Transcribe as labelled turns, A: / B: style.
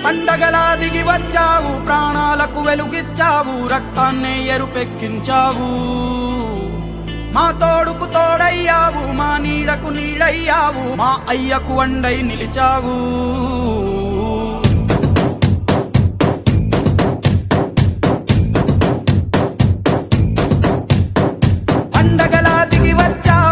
A: పండగలా దిగి వచ్చావు, ప్రాణాలకు వెలుగిచ్చావు, రక్తాన్నే ఎరుపెక్కించావు. మా తోడుకు తోడయ్యావు, మా నీడకు నీడయ్యావు, మా అయ్యకు వండై నిలిచావు. పండగలా దిగి వచ్చావు,